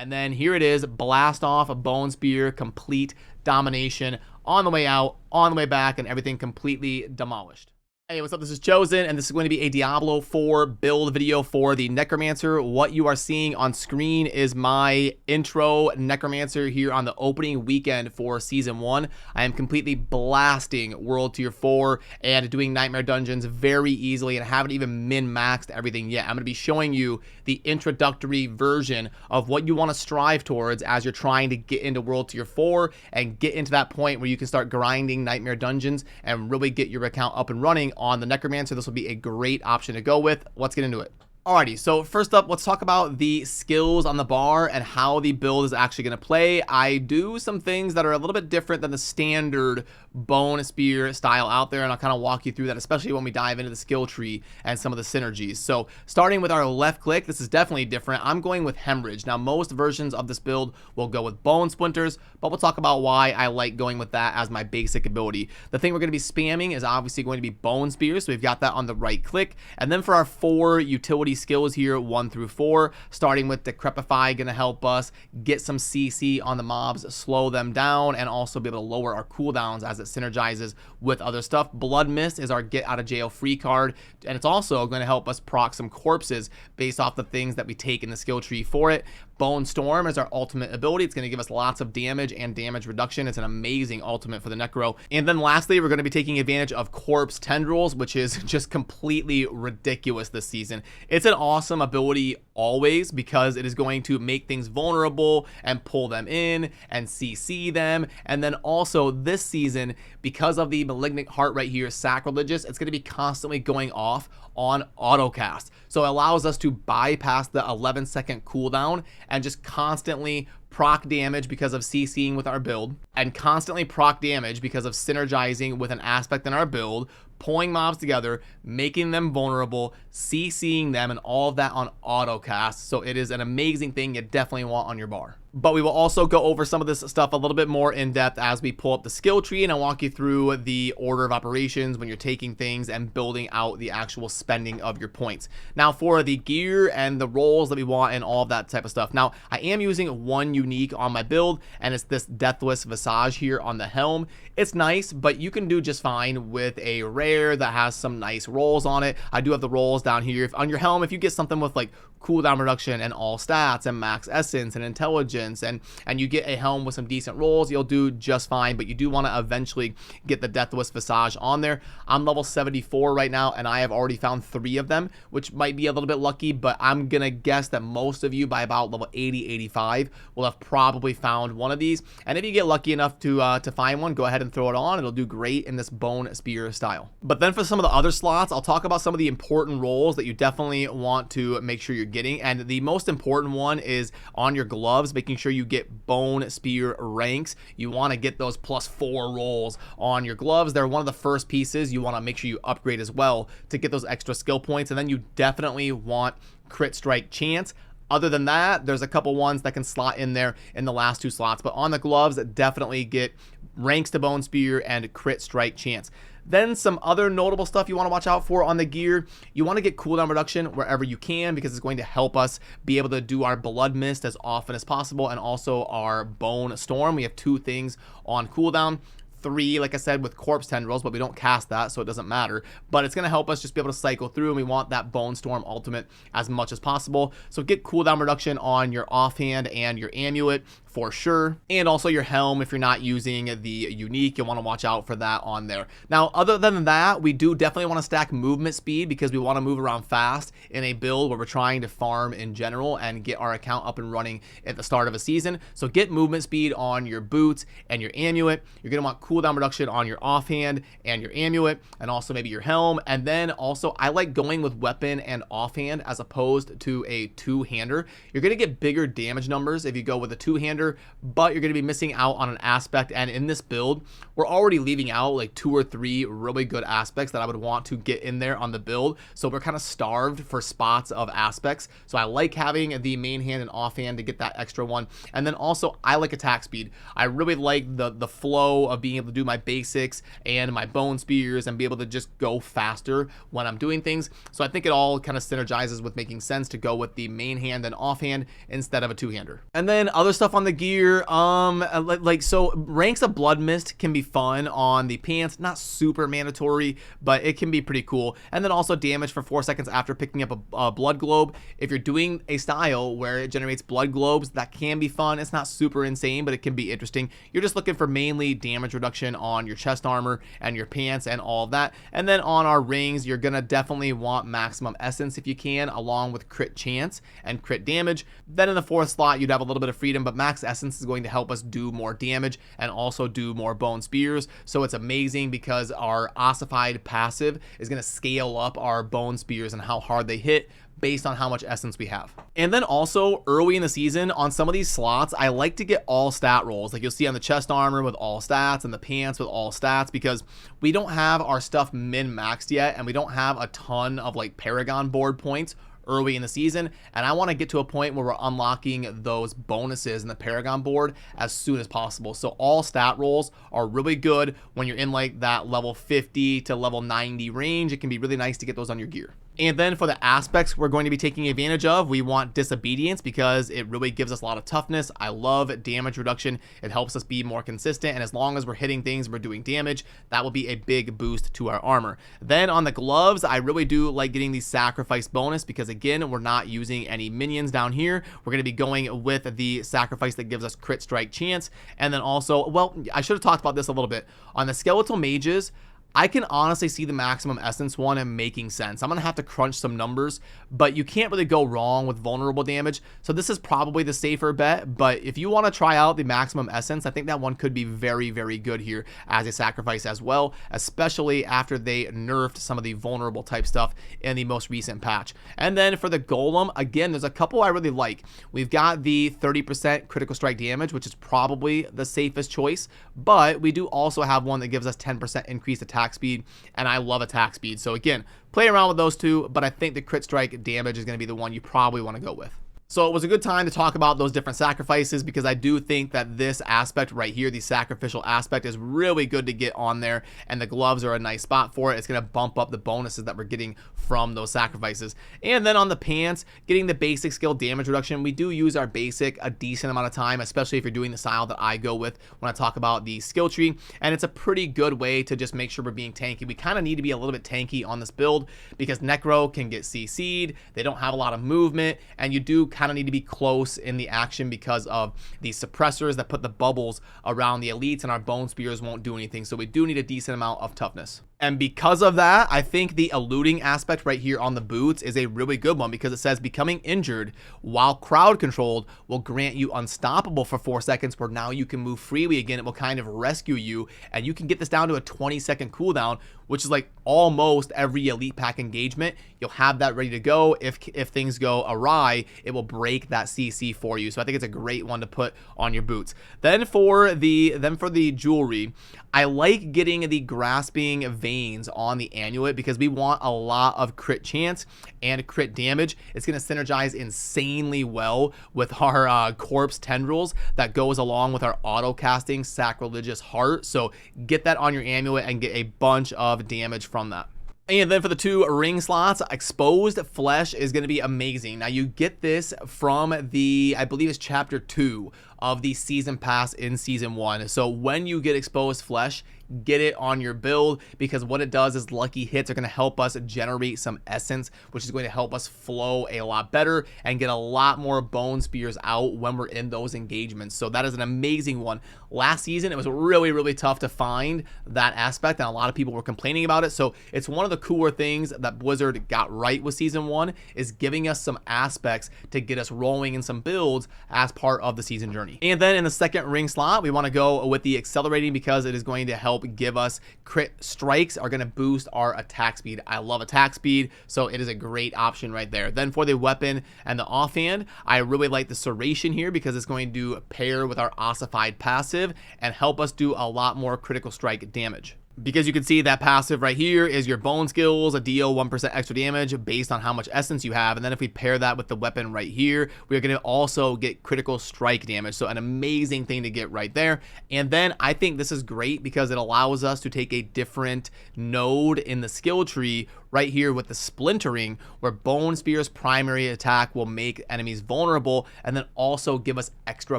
And then here it is, blast off a bone spear, complete domination on the way out, on the way back, and everything completely demolished. Hey, what's up? This is Chosen, and this is going to be a Diablo 4 build video for the Necromancer. What you are seeing on screen is my intro Necromancer here on the opening weekend for Season 1. I am completely blasting World Tier 4 and doing Nightmare Dungeons very easily, and haven't even min-maxed everything yet. I'm going to be showing you the introductory version of what you want to strive towards as you're trying to get into World Tier 4 and get into that point where you can start grinding Nightmare Dungeons and really get your account up and running on the Necromancer. This will be a great option to go with. Let's get into it. Alrighty, so first up, let's talk about the skills on the bar and how the build is actually going to play. I do some things that are a little bit different than the standard bone spear style out there, and I'll kind of walk you through that, especially when we dive into the skill tree and some of the synergies. So starting with our left click, this is definitely different. I'm going with Hemorrhage. Now, most versions of this build will go with Bone Splinters, but we'll talk about why I like going with that as my basic ability. The thing we're going to be spamming is obviously going to be Bone Spears, so we've got that on the right click. And then for our 4 utility skills here, 1 through 4, starting with Decrepify, going to help us get some CC on the mobs, slow them down, and also be able to lower our cooldowns as it synergizes with other stuff. Blood Mist is our get out of jail free card, and it's also going to help us proc some corpses based off the things that we take in the skill tree for it. Bone Storm is our ultimate ability. It's going to give us lots of damage and damage reduction. It's an amazing ultimate for the Necro. And then lastly, we're going to be taking advantage of Corpse Tendrils, which is just completely ridiculous this season. It's an awesome ability always because it is going to make things vulnerable and pull them in and CC them. And then also this season, because of the Malignant Heart right here, Sacrilegious, it's going to be constantly going off on autocast. So it allows us to bypass the 11-second cooldown and just constantly proc damage because of CCing with our build, and constantly proc damage because of synergizing with an aspect in our build, pulling mobs together, making them vulnerable, CCing them, and all of that on autocast. So it is an amazing thing you definitely want on your bar. But we will also go over some of this stuff a little bit more in depth as we pull up the skill tree, and I'll walk you through the order of operations when you're taking things and building out the actual spending of your points. Now for the gear and the rolls that we want and all of that type of stuff. Now I am using one unique on my build, and it's this Deathless Visage here on the helm. It's nice, but you can do just fine with a rare that has some nice rolls on it. I do have the rolls down here. On your helm, if you get something with like cooldown reduction and all stats and max essence and intelligence, and you get a helm with some decent rolls, you'll do just fine. But you do want to eventually get the Deathless Visage on there. I'm level 74 right now, and I have already found 3 of them, which might be a little bit lucky, but I'm gonna guess that most of you by about level 80-85 will have probably found one of these. And if you get lucky enough to find one, go ahead and throw it on. It'll do great in this bone spear style. But then for some of the other slots, I'll talk about some of the important rolls that you definitely want to make sure you're getting. And the most important one is on your gloves, making sure you get bone spear ranks. You want to get those +4 rolls on your gloves. They're one of the first pieces you want to make sure you upgrade as well to get those extra skill points. And then you definitely want crit strike chance. Other than that, there's a couple ones that can slot in there in the last 2 slots, but on the gloves, definitely get ranks to bone spear and crit strike chance. Then some other notable stuff you want to watch out for on the gear. You want to get cooldown reduction wherever you can, because it's going to help us be able to do our Blood Mist as often as possible, and also our Bone Storm. We have 2 things on cooldown. 3, like I said, with Corpse Tendrils, but we don't cast that, so it doesn't matter. But it's going to help us just be able to cycle through, and we want that Bone Storm ultimate as much as possible. So get cooldown reduction on your offhand and your amulet for sure, and also your helm. If you're not using the unique, you'll want to watch out for that on there. Now, other than that, we do definitely want to stack movement speed, because we want to move around fast in a build where we're trying to farm in general and get our account up and running at the start of a season. So get movement speed on your boots and your amulet. You're going to want cooldown reduction on your offhand and your amulet, and also maybe your helm. And then also, I like going with weapon and offhand as opposed to a 2-hander. You're going to get bigger damage numbers if you go with a 2-hander two-hander, but you're going to be missing out on an aspect. And in this build, we're already leaving out like 2 or 3 really good aspects that I would want to get in there on the build. So we're kind of starved for spots of aspects. So I like having the main hand and offhand to get that extra one. And then also I like attack speed. I really like the flow of being able to do my basics and my bone spears and be able to just go faster when I'm doing things. So I think it all kind of synergizes with making sense to go with the main hand and offhand instead of a two-hander. And then other stuff on the gear, so ranks of blood mist can be fun on the pants, not super mandatory, but it can be pretty cool. And then also damage for 4 seconds after picking up a blood globe. If you're doing a style where it generates blood globes, that can be fun. It's not super insane, but it can be interesting. You're just looking for mainly damage reduction on your chest armor and your pants and all of that. And then on our rings, you're gonna definitely want maximum essence if you can, along with crit chance and crit damage. Then in the 4th slot, you'd have a little bit of freedom, but max essence is going to help us do more damage and also do more bone spears. So it's amazing because our ossified passive is going to scale up our bone spears and how hard they hit based on how much essence we have. And then also early in the season on some of these slots, I like to get all stat rolls, like you'll see on the chest armor with all stats and the pants with all stats, because we don't have our stuff min-maxed yet and we don't have a ton of like Paragon Board points early in the season, and I want to get to a point where we're unlocking those bonuses in the Paragon Board as soon as possible. So all stat rolls are really good when you're in like that level 50 to level 90 range. It can be really nice to get those on your gear. And then for the aspects we're going to be taking advantage of, we want disobedience because it really gives us a lot of toughness. I love damage reduction. It helps us be more consistent, and as long as we're hitting things, we're doing damage, that will be a big boost to our armor. Then on the gloves, I really do like getting the sacrifice bonus because again, we're not using any minions down here. We're going to be going with the sacrifice that gives us crit strike chance. And then also, well, I should have talked about this a little bit. On the skeletal mages, I can honestly see the maximum essence one and making sense. I'm going to have to crunch some numbers, but you can't really go wrong with vulnerable damage. So this is probably the safer bet, but if you want to try out the maximum essence, I think that one could be very, very good here as a sacrifice as well, especially after they nerfed some of the vulnerable type stuff in the most recent patch. And then for the golem, again, there's a couple I really like. We've got the 30% critical strike damage, which is probably the safest choice, but we do also have one that gives us 10% increased attack speed, and I love attack speed. So again, play around with those two, but I think the crit strike damage is going to be the one you probably want to go with. So it was a good time to talk about those different sacrifices because I do think that this aspect right here, the sacrificial aspect, is really good to get on there, and the gloves are a nice spot for it. It's going to bump up the bonuses that we're getting from those sacrifices. And then on the pants, getting the basic skill damage reduction. We do use our basic a decent amount of time, especially if you're doing the style that I go with when I talk about the skill tree, and it's a pretty good way to just make sure we're being tanky. We kind of need to be a little bit tanky on this build because Necro can get CC'd, they don't have a lot of movement, and you do kind of need to be close in the action because of the suppressors that put the bubbles around the elites, and our bone spears won't do anything. So we do need a decent amount of toughness. And because of that, I think the eluding aspect right here on the boots is a really good one because it says becoming injured while crowd controlled will grant you unstoppable for 4 seconds, where now you can move freely again. It will kind of rescue you, and you can get this down to a 20-second cooldown, which is like almost every elite pack engagement. You'll have that ready to go. If things go awry, it will break that CC for you. So I think it's a great one to put on your boots. Then for the jewelry, I like getting the grasping veins on the amulet because we want a lot of crit chance and crit damage. It's going to synergize insanely well with our corpse tendrils that goes along with our auto casting sacrilegious heart. So get that on your amulet and get a bunch of damage from that. And then for the 2 ring slots, exposed flesh is going to be amazing. Now you get this from the, I believe it's chapter 2 of the season pass in season 1. So when you get exposed flesh, get it on your build because what it does is lucky hits are going to help us generate some essence, which is going to help us flow a lot better and get a lot more bone spears out when we're in those engagements. So that is an amazing one. Last season, it was really, really tough to find that aspect, and a lot of people were complaining about it. So it's one of the cooler things that Blizzard got right with season 1 is giving us some aspects to get us rolling in some builds as part of the season journey. journey. And then in the second ring slot, we want to go with the accelerating because it is going to help give us crit strikes, are going to boost our attack speed. I love attack speed, so it is a great option right there. Then for the weapon and the offhand, I really like the Serration here because it's going to pair with our ossified passive and help us do a lot more critical strike damage. Because you can see that passive right here is your bone skills, a deal 1% extra damage based on how much essence you have. And then if we pair that with the weapon right here, we're going to also get critical strike damage. So an amazing thing to get right there. And then I think this is great because it allows us to take a different node in the skill tree right here with the splintering, where Bone Spear's primary attack will make enemies vulnerable and then also give us extra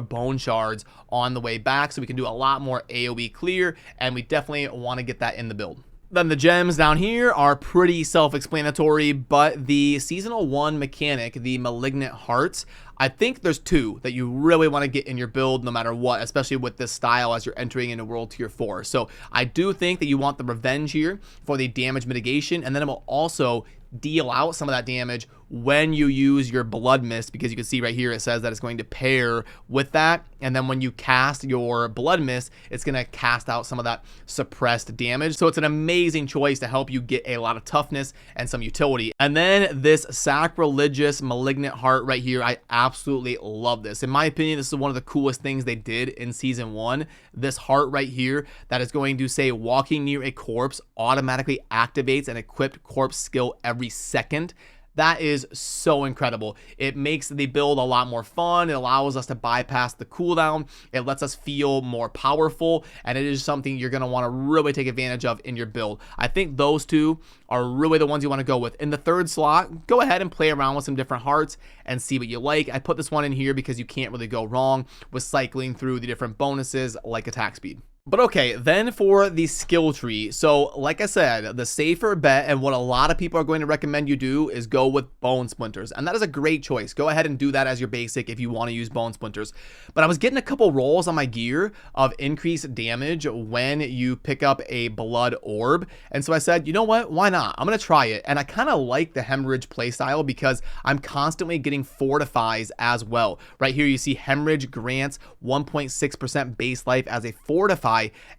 bone shards on the way back, so we can do a lot more AoE clear, and we definitely want to get that in the build. Then the gems down here are pretty self-explanatory, but the seasonal 1 mechanic, the Malignant Hearts, I think there's 2 that you really want to get in your build no matter what, especially with this style as you're entering into World Tier 4. So I do think that you want the Revenge here for the damage mitigation, and then it will also deal out some of that damage when you use your Blood Mist, because you can see right here it says that it's going to pair with that, and then when you cast your Blood Mist, it's going to cast out some of that suppressed damage. So it's an amazing choice to help you get a lot of toughness and some utility. And then this Sacrilegious Malignant Heart right here, I absolutely love this. In my opinion, this is one of the coolest things they did in Season 1. This heart right here that is going to say walking near a corpse automatically activates an equipped corpse skill every second. That is so incredible. It makes the build a lot more fun. It allows us to bypass the cooldown. It lets us feel more powerful, and it is something you're going to want to really take advantage of in your build. I think those 2 are really the ones you want to go with. In the third slot, go ahead and play around with some different hearts and see what you like. I put this one in here because you can't really go wrong with cycling through the different bonuses like attack speed. But okay, then for the skill tree. So like I said, the safer bet and what a lot of people are going to recommend you do is go with Bone Splinters. And that is a great choice. Go ahead and do that as your basic if you want to use Bone Splinters. But I was getting a couple rolls on my gear of increased damage when you pick up a blood orb. And so I said, you know what? Why not? I'm going to try it. And I kind of like the Hemorrhage playstyle because I'm constantly getting fortifies as well. Right here you see Hemorrhage grants 1.6% base life as a fortify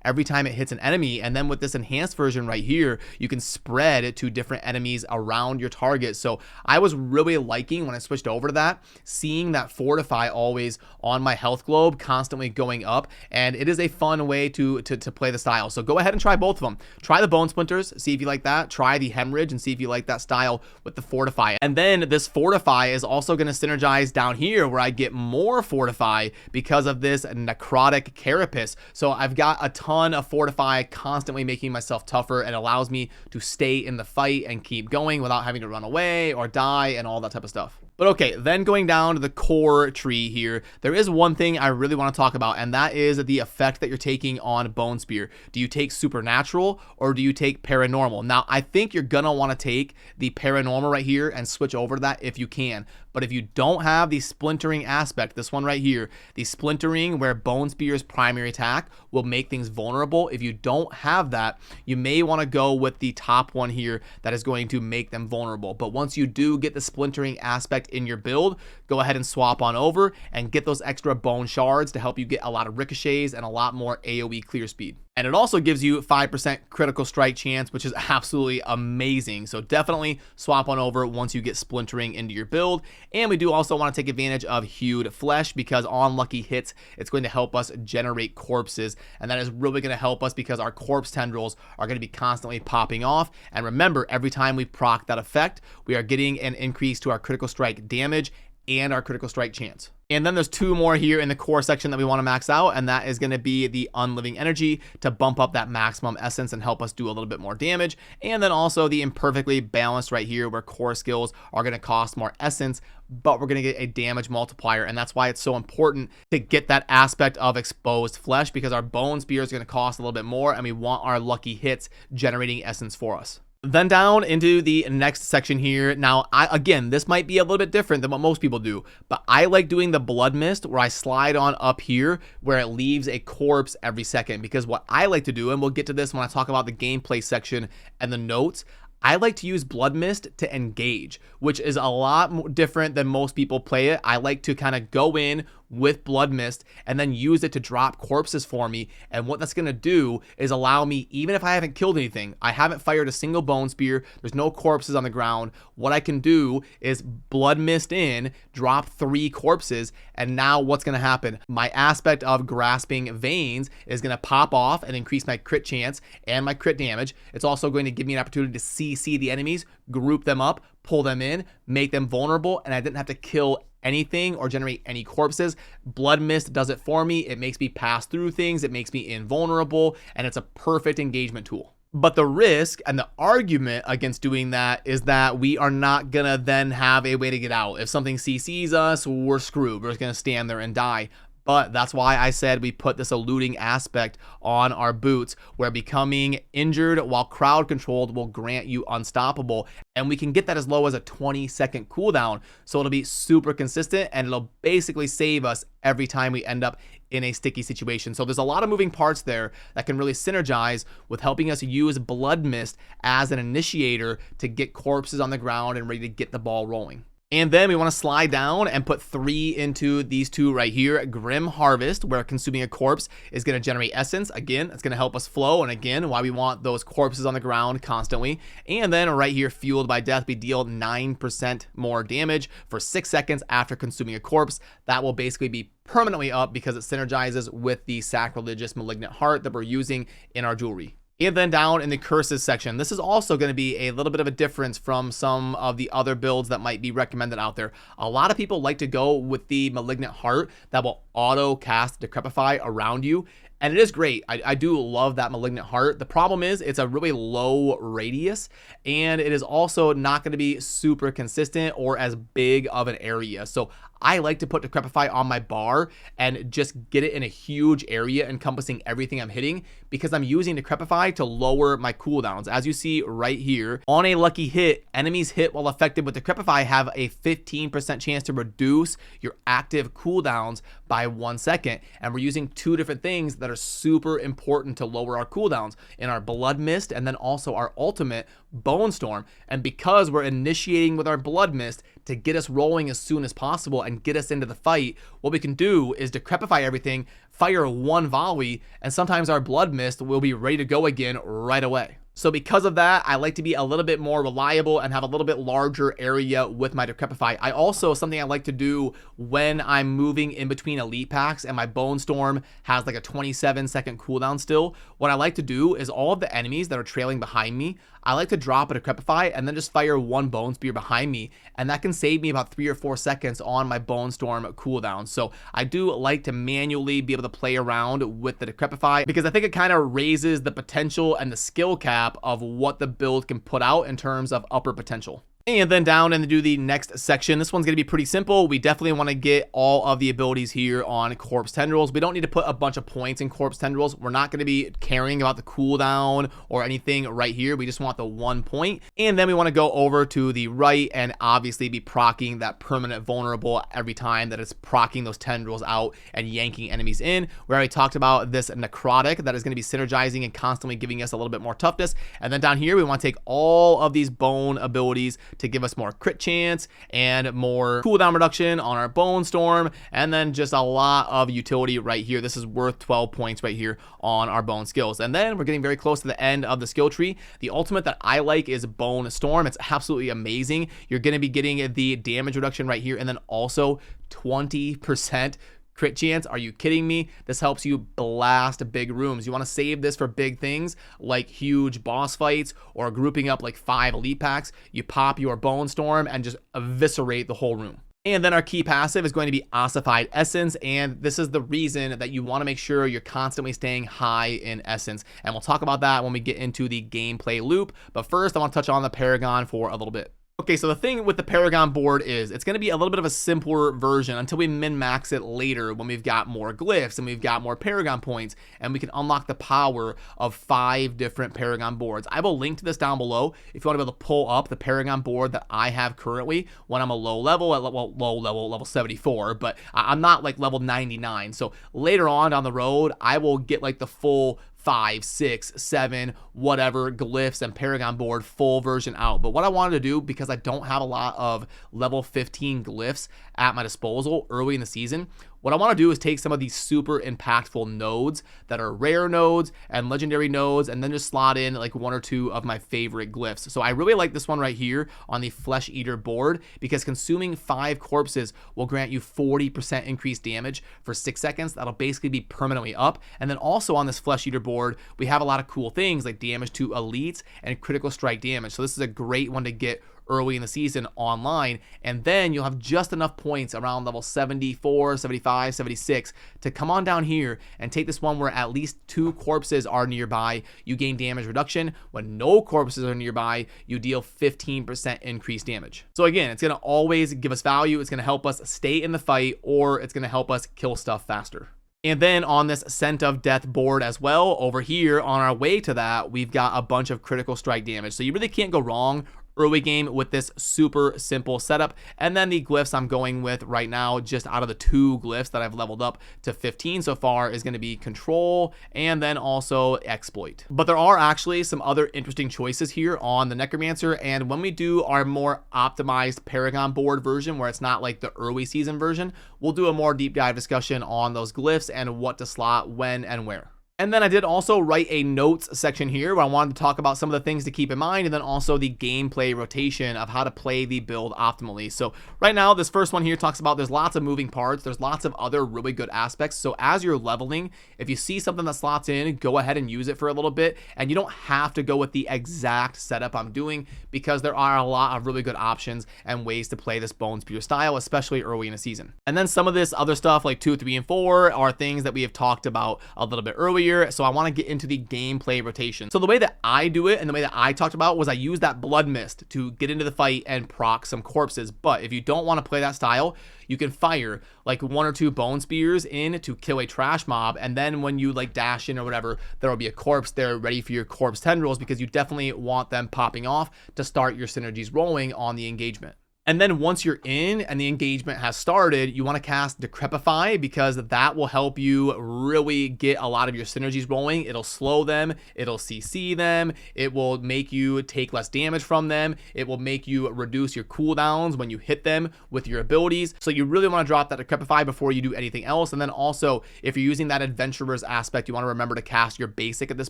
every time it hits an enemy, and then with this enhanced version right here, you can spread it to different enemies around your target. So I was really liking when I switched over to that, seeing that fortify always on my health globe constantly going up, and it is a fun way to play the style. So go ahead and try both of them. Try the Bone Splinters, see if you like that. Try the Hemorrhage and see if you like that style with the fortify. And then this fortify is also going to synergize down here where I get more fortify because of this necrotic carapace. So I've got a ton of fortify, constantly making myself tougher, and allows me to stay in the fight and keep going without having to run away or die and all that type of stuff. But okay, then going down to the core tree here, there is one thing I really want to talk about, and that is the effect that you're taking on Bone Spear. Do you take Supernatural or do you take Paranormal? Now, I think you're going to want to take the Paranormal right here and switch over to that if you can. But if you don't have the splintering aspect, this one right here, the splintering where Bone Spear's primary attack will make things vulnerable, if you don't have that, you may want to go with the top one here that is going to make them vulnerable. But once you do get the splintering aspect in your build, go ahead and swap on over and get those extra bone shards to help you get a lot of ricochets and a lot more AoE clear speed. And it also gives you 5% critical strike chance, which is absolutely amazing. So definitely swap on over once you get splintering into your build. And we do also want to take advantage of Hewed Flesh because on lucky hits, it's going to help us generate corpses. And that is really going to help us because our corpse tendrils are going to be constantly popping off. And remember, every time we proc that effect, we are getting an increase to our critical strike damage and our critical strike chance. And then there's 2 more here in the core section that we want to max out, and that is going to be the Unliving Energy to bump up that maximum essence and help us do a little bit more damage. And then also the Imperfectly Balanced right here where core skills are going to cost more essence, but we're going to get a damage multiplier. And that's why it's so important to get that aspect of Exposed Flesh, because our Bone Spear is going to cost a little bit more and we want our lucky hits generating essence for us. Then down into the next section here. Now, again, this might be a little bit different than what most people do, but I like doing the Blood Mist where I slide on up here where it leaves a corpse every second, because what I like to do, and we'll get to this when I talk about the gameplay section and the notes, I like to use Blood Mist to engage, which is a lot more different than most people play it. I like to kind of go in with Blood Mist and then use it to drop corpses for me. And what that's going to do is allow me, even if I haven't killed anything, I haven't fired a single bone spear, there's no corpses on the ground, what I can do is Blood Mist in, drop 3 corpses, and now what's going to happen? My aspect of Grasping Veins is going to pop off and increase my crit chance and my crit damage. It's also going to give me an opportunity to CC the enemies, group them up, pull them in, make them vulnerable, and I didn't have to kill anything or generate any corpses. Blood Mist does it for me. It makes me pass through things, it makes me invulnerable, and it's a perfect engagement tool. But the risk and the argument against doing that is that we are not gonna then have a way to get out. If something CCs us, we're screwed. We're just gonna stand there and die. But that's why I said we put this eluding aspect on our boots, where becoming injured while crowd controlled will grant you unstoppable. And we can get that as low as a 20-second cooldown. So it'll be super consistent and it'll basically save us every time we end up in a sticky situation. So there's a lot of moving parts there that can really synergize with helping us use Blood Mist as an initiator to get corpses on the ground and ready to get the ball rolling. And then we want to slide down and put 3 into these 2 right here. Grim Harvest, where consuming a corpse is going to generate essence. Again, it's going to help us flow. And again, why we want those corpses on the ground constantly. And then right here, Fueled by Death, we deal 9% more damage for 6 seconds after consuming a corpse. That will basically be permanently up because it synergizes with the Sacrilegious Malignant Heart that we're using in our jewelry. And then down in the curses section, this is also going to be a little bit of a difference from some of the other builds that might be recommended out there. A lot of people like to go with the Malignant Heart that will auto cast Decrepify around you. And it is great. I do love that Malignant Heart. The problem is it's a really low radius, and it is also not going to be super consistent or as big of an area. So I like to put Decrepify on my bar and just get it in a huge area encompassing everything I'm hitting, because I'm using Decrepify to lower my cooldowns. As you see right here, on a lucky hit, enemies hit while affected with Decrepify have a 15% chance to reduce your active cooldowns by 1 second. And we're using 2 different things that are super important to lower our cooldowns in our Blood Mist and then also our ultimate Bone Storm. And because we're initiating with our Blood Mist to get us rolling as soon as possible and get us into the fight, what we can do is Decrepify everything, fire 1 volley, and sometimes our Blood Mist will be ready to go again right away. So because of that, I like to be a little bit more reliable and have a little bit larger area with my Decrepify. I also, something I like to do when I'm moving in between elite packs and my Bone Storm has like a 27-second cooldown still, what I like to do is all of the enemies that are trailing behind me, I like to drop a Decrepify and then just fire 1 Bone Spear behind me, and that can save me about 3 or 4 seconds on my Bone Storm cooldown. So I do like to manually be able to play around with the Decrepify because I think it kind of raises the potential and the skill cap of what the build can put out in terms of upper potential. And then down and do the next section. This one's going to be pretty simple. We definitely want to get all of the abilities here on Corpse Tendrils. We don't need to put a bunch of points in Corpse Tendrils. We're not going to be caring about the cooldown or anything right here. We just want the 1 point. And then we want to go over to the right and obviously be proccing that permanent vulnerable every time that it's proccing those tendrils out and yanking enemies in. We already talked about this necrotic that is going to be synergizing and constantly giving us a little bit more toughness. And then down here, we want to take all of these bone abilities to give us more crit chance and more cooldown reduction on our Bone Storm, and then just a lot of utility right here. This is worth 12 points right here on our bone skills. And then we're getting very close to the end of the skill tree. The ultimate that I like is Bone Storm. It's absolutely amazing. You're going to be getting the damage reduction right here, and then also 20% crit chance. Are you kidding me? This helps you blast big rooms. You want to save this for big things like huge boss fights or grouping up like 5 elite packs. You pop your Bone Storm and just eviscerate the whole room. And then our key passive is going to be Ossified Essence, and this is the reason that you want to make sure you're constantly staying high in essence. And we'll talk about that when we get into the gameplay loop. But first, I want to touch on the Paragon for a little bit. Okay, so the thing with the Paragon board is it's going to be a little bit of a simpler version until we min-max it later when we've got more glyphs and we've got more Paragon points and we can unlock the power of 5 different Paragon boards. I will link to this down below if you want to be able to pull up the Paragon board that I have currently when I'm a low level, at level 74, but I'm not like level 99. So later on down the road, I will get like the full 5, 6, 7, whatever glyphs and Paragon Board full version out. But what I wanted to do, because I don't have a lot of level 15 glyphs at my disposal early in the season, what I want to do is take some of these super impactful nodes that are rare nodes and legendary nodes, and then just slot in like 1 or 2 of my favorite glyphs. So I really like this one right here on the Flesh Eater board, because consuming 5 corpses will grant you 40% increased damage for 6 seconds. That'll basically be permanently up. And then also on this Flesh Eater board, we have a lot of cool things like damage to elites and critical strike damage. So this is a great one to get early in the season online, and then you'll have just enough points around level 74, 75, 76 to come on down here and take this one where at least 2 corpses are nearby. You gain damage reduction. When no corpses are nearby, you deal 15% increased damage. So again, it's going to always give us value. It's going to help us stay in the fight, or it's going to help us kill stuff faster. And then on this Scent of Death board as well, over here on our way to that, we've got a bunch of critical strike damage. So you really can't go wrong early game with this super simple setup. And then the glyphs I'm going with right now, just out of the 2 glyphs that I've leveled up to 15 so far, is going to be Control and then also Exploit. But there are actually some other interesting choices here on the Necromancer, and when we do our more optimized Paragon board version, where it's not like the early season version, we'll do a more deep dive discussion on those glyphs and what to slot when and where. And then I did also write a notes section here where I wanted to talk about some of the things to keep in mind, and then also the gameplay rotation of how to play the build optimally. So right now, this first one here talks about there's lots of moving parts. There's lots of other really good aspects. So as you're leveling, if you see something that slots in, go ahead and use it for a little bit. And you don't have to go with the exact setup I'm doing, because there are a lot of really good options and ways to play this Bone Spear style, especially early in the season. And then some of this other stuff like 2, 3, and 4 are things that we have talked about a little bit earlier. So I want to get into the gameplay rotation. So the way that I do it and the way that I talked about was I use that Blood Mist to get into the fight and proc some corpses. But if you don't want to play that style, you can fire like 1 or 2 Bone Spears in to kill a trash mob, and then when you like dash in or whatever, there will be a corpse there ready for your corpse tendrils, because you definitely want them popping off to start your synergies rolling on the engagement. And then once you're in and the engagement has started, you want to cast Decrepify, because that will help you really get a lot of your synergies rolling. It'll slow them, it'll CC them, it will make you take less damage from them, it will make you reduce your cooldowns when you hit them with your abilities. So you really want to drop that Decrepify before you do anything else. And then also, if you're using that Adventurer's aspect, you want to remember to cast your basic at this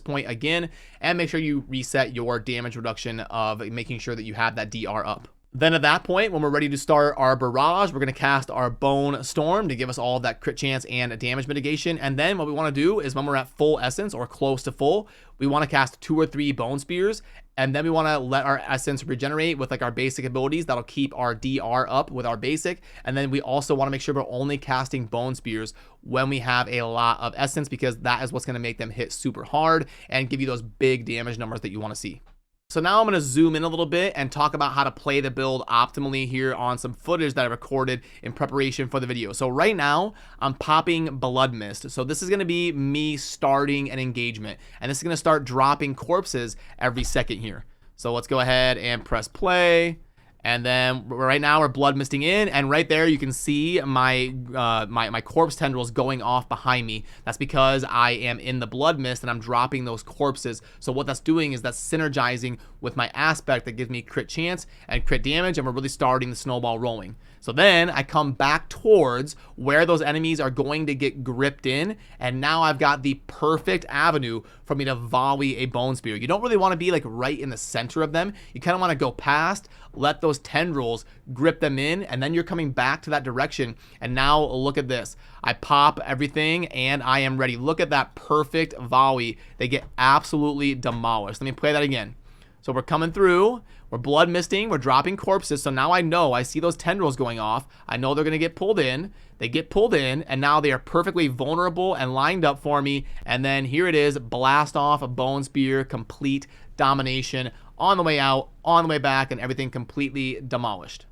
point again, and make sure you reset your damage reduction of making sure that you have that DR up. Then at that point, when we're ready to start our barrage, we're going to cast our Bone Storm to give us all of that crit chance and damage mitigation. And then what we want to do is when we're at full essence or close to full, we want to cast 2 or 3 Bone Spears. And then we want to let our essence regenerate with like our basic abilities. That'll keep our DR up with our basic. And then we also want to make sure we're only casting Bone Spears when we have a lot of essence, because that is what's going to make them hit super hard and give you those big damage numbers that you want to see. So now I'm going to zoom in a little bit and talk about how to play the build optimally here on some footage that I recorded in preparation for the video. So right now I'm popping Blood Mist. So this is going to be me starting an engagement, and this is going to start dropping corpses every second here. So let's go ahead and press play. And then right now we're blood misting in, and right there you can see my my corpse tendrils going off behind me. That's because I am in the blood mist and I'm dropping those corpses. So what that's doing is that's synergizing with my aspect that gives me crit chance and crit damage, and we're really starting the snowball rolling. So then I come back towards where those enemies are going to get gripped in, and now I've got the perfect avenue for me to volley a bone spear. You don't really want to be like right in the center of them. You kind of want to go past, let those tendrils grip them in, and then you're coming back to that direction. And now look at this. I pop everything and I am ready. Look at that perfect volley. They get absolutely demolished. Let me play that again. So we're coming through, we're blood misting, we're dropping corpses. So now I know, I see those tendrils going off. I know they're going to get pulled in. They get pulled in, and now they are perfectly vulnerable and lined up for me. And then here it is, blast off a bone spear, complete domination on the way out, on the way back, and everything completely demolished.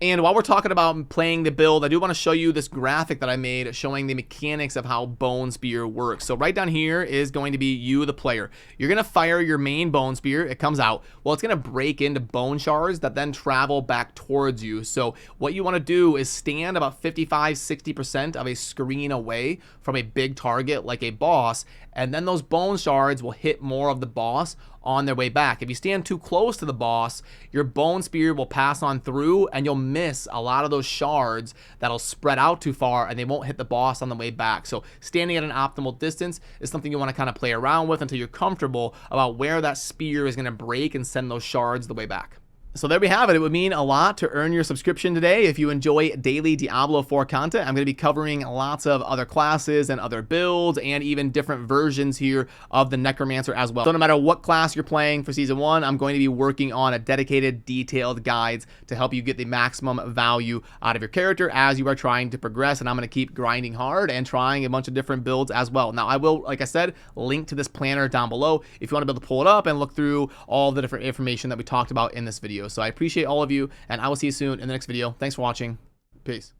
And while we're talking about playing the build, I do want to show you this graphic that I made showing the mechanics of how Bone Spear works. So right down here is going to be you, the player. You're going to fire your main Bone Spear. It comes out. Well, it's going to break into bone shards that then travel back towards you. So what you want to do is stand about 55-60% of a screen away from a big target like a boss, and then those bone shards will hit more of the boss on their way back. If you stand too close to the boss, your Bone Spear will pass on through and you'll miss a lot of those shards that'll spread out too far and they won't hit the boss on the way back. So standing at an optimal distance is something you want to kind of play around with until you're comfortable about where that spear is going to break and send those shards the way back. So there we have it. It would mean a lot to earn your subscription today if you enjoy daily Diablo 4 content. I'm going to be covering lots of other classes and other builds and even different versions here of the Necromancer as well. So no matter what class you're playing for Season 1, I'm going to be working on a dedicated, detailed guides to help you get the maximum value out of your character as you are trying to progress. And I'm going to keep grinding hard and trying a bunch of different builds as well. Now, I will, like I said, link to this planner down below if you want to be able to pull it up and look through all the different information that we talked about in this video. So I appreciate all of you, and I will see you soon in the next video. Thanks for watching. Peace.